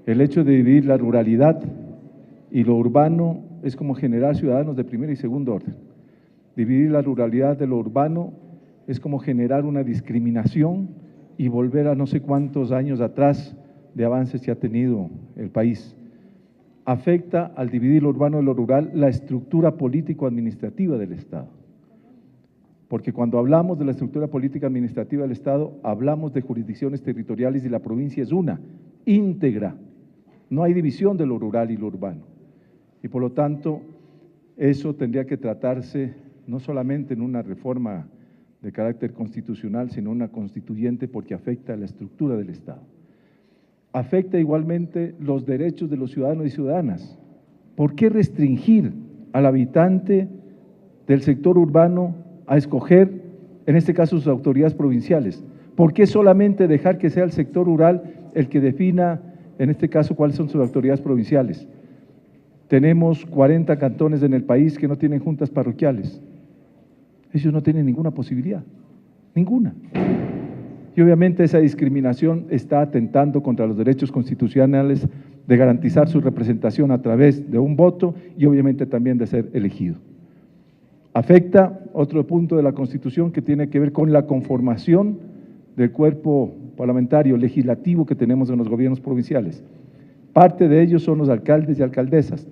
El hecho de dividir la ruralidad y lo urbano es como generar ciudadanos de primer y segundo orden. Dividir la ruralidad de lo urbano es como generar una discriminación y volver a no sé cuántos años atrás de avances que ha tenido el país. Afecta, al dividir lo urbano de lo rural, la estructura político-administrativa del Estado. Porque cuando hablamos de la estructura política administrativa del Estado, hablamos de jurisdicciones territoriales y la provincia es una, íntegra. No hay división de lo rural y lo urbano. Y por lo tanto, eso tendría que tratarse no solamente en una reforma de carácter constitucional, sino una constituyente, porque afecta a la estructura del Estado. Afecta igualmente los derechos de los ciudadanos y ciudadanas. ¿Por qué restringir al habitante del sector urbano a escoger, en este caso, sus autoridades provinciales? ¿Por qué solamente dejar que sea el sector rural el que defina, en este caso, cuáles son sus autoridades provinciales? Tenemos 40 cantones en el país que no tienen juntas parroquiales. Ellos no tienen ninguna posibilidad, ninguna. Y obviamente esa discriminación está atentando contra los derechos constitucionales de garantizar su representación a través de un voto y obviamente también de ser elegido. Afecta otro punto de la Constitución que tiene que ver con la conformación del cuerpo parlamentario legislativo que tenemos en los gobiernos provinciales. Parte de ellos son los alcaldes y alcaldesas,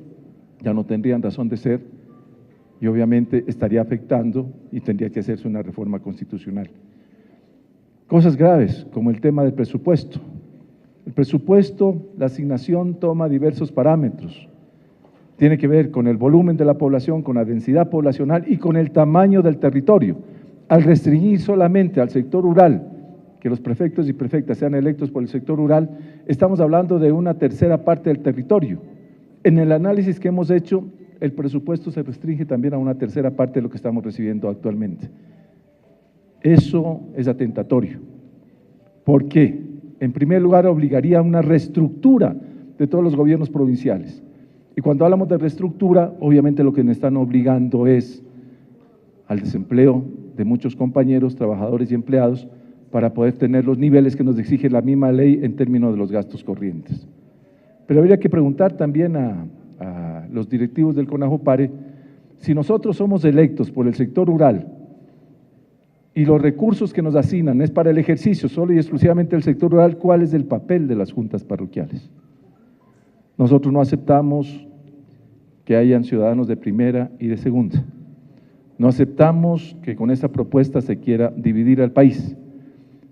ya no tendrían razón de ser y obviamente estaría afectando y tendría que hacerse una reforma constitucional. Cosas graves como el tema del presupuesto. El presupuesto, la asignación toma diversos parámetros. Tiene que ver con el volumen de la población, con la densidad poblacional y con el tamaño del territorio. Al restringir solamente al sector rural, que los prefectos y prefectas sean electos por el sector rural, estamos hablando de una tercera parte del territorio. En el análisis que hemos hecho, el presupuesto se restringe también a una tercera parte de lo que estamos recibiendo actualmente. Eso es atentatorio. ¿Por qué? En primer lugar, obligaría a una reestructura de todos los gobiernos provinciales. Y cuando hablamos de reestructura, obviamente lo que nos están obligando es al desempleo de muchos compañeros, trabajadores y empleados para poder tener los niveles que nos exige la misma ley en términos de los gastos corrientes. Pero habría que preguntar también a los directivos del CONAJUPARE si nosotros somos electos por el sector rural y los recursos que nos asignan es para el ejercicio solo y exclusivamente del sector rural, ¿cuál es el papel de las juntas parroquiales? Nosotros no aceptamos que hayan ciudadanos de primera y de segunda. No aceptamos que con esta propuesta se quiera dividir al país.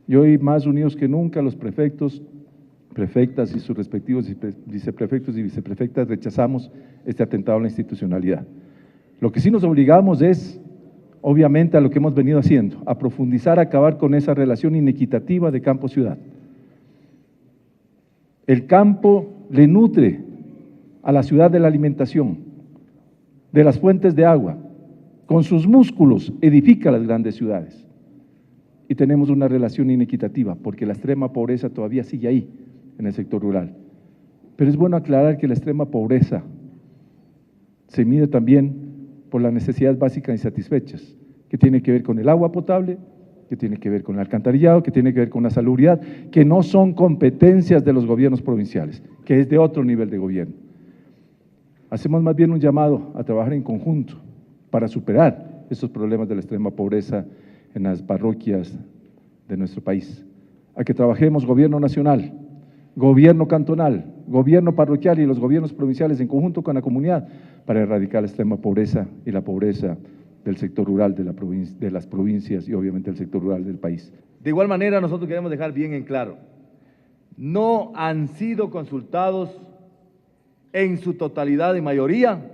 Y hoy, más unidos que nunca, los prefectos, prefectas y sus respectivos viceprefectos y viceprefectas rechazamos este atentado a la institucionalidad. Lo que sí nos obligamos es, obviamente, a lo que hemos venido haciendo, a profundizar, a acabar con esa relación inequitativa de campo-ciudad. El campo le nutre a la ciudad de la alimentación, de las fuentes de agua, con sus músculos edifica las grandes ciudades. Y tenemos una relación inequitativa, porque la extrema pobreza todavía sigue ahí, en el sector rural. Pero es bueno aclarar que la extrema pobreza se mide también por las necesidades básicas insatisfechas, que tiene que ver con el agua potable, que tiene que ver con el alcantarillado, que tiene que ver con la salubridad, que no son competencias de los gobiernos provinciales, que es de otro nivel de gobierno. Hacemos más bien un llamado a trabajar en conjunto para superar estos problemas de la extrema pobreza en las parroquias de nuestro país, a que trabajemos gobierno nacional, gobierno cantonal, gobierno parroquial y los gobiernos provinciales en conjunto con la comunidad para erradicar la extrema pobreza y la pobreza del sector rural de las provincias y obviamente el sector rural del país. De igual manera, nosotros queremos dejar bien en claro, no han sido consultados en su totalidad y mayoría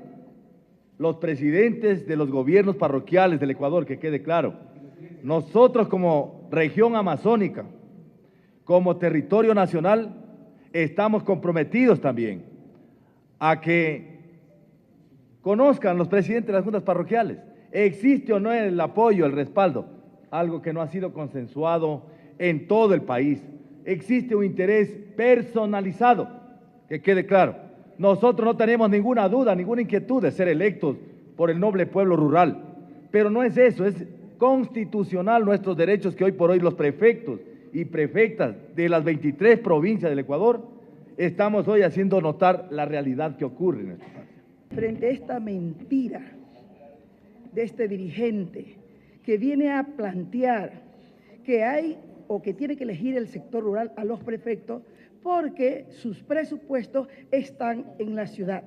los presidentes de los gobiernos parroquiales del Ecuador, que quede claro. Nosotros como región amazónica, como territorio nacional, estamos comprometidos también a que conozcan los presidentes de las juntas parroquiales. ¿Existe o no el apoyo, el respaldo? Algo que no ha sido consensuado en todo el país. Existe un interés personalizado, que quede claro. Nosotros no tenemos ninguna duda, ninguna inquietud de ser electos por el noble pueblo rural, pero no es eso, es constitucional nuestros derechos que hoy por hoy los prefectos y prefectas de las 23 provincias del Ecuador estamos hoy haciendo notar la realidad que ocurre en nuestra patria. Frente a esta mentira de este dirigente que viene a plantear que hay o que tiene que elegir el sector rural a los prefectos porque sus presupuestos están en la ciudad.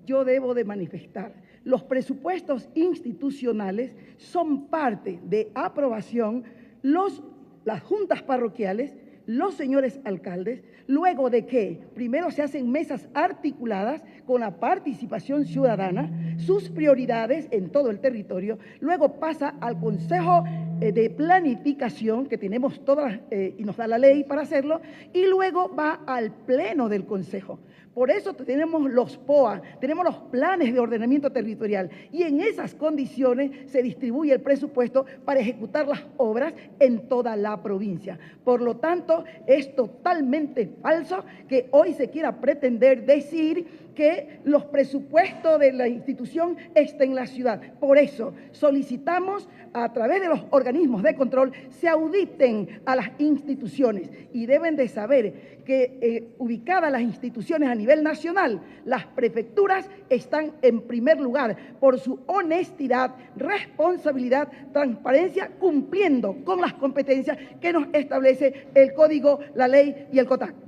Yo debo de manifestar, los presupuestos institucionales son parte de aprobación las juntas parroquiales, los señores alcaldes, luego de que primero se hacen mesas articuladas con la participación ciudadana, sus prioridades en todo el territorio, luego pasa al Consejo de Planificación, que tenemos todas y nos da la ley para hacerlo, y luego va al Pleno del Consejo. Por eso tenemos los POA, tenemos los planes de ordenamiento territorial y en esas condiciones se distribuye el presupuesto para ejecutar las obras en toda la provincia. Por lo tanto, es totalmente falso que hoy se quiera pretender decir que los presupuestos de la institución estén en la ciudad. Por eso solicitamos a través de los organismos de control se auditen a las instituciones y deben de saber que ubicadas las instituciones a nivel nacional, las prefecturas están en primer lugar por su honestidad, responsabilidad, transparencia, cumpliendo con las competencias que nos establece el Código, la ley y el COTAC.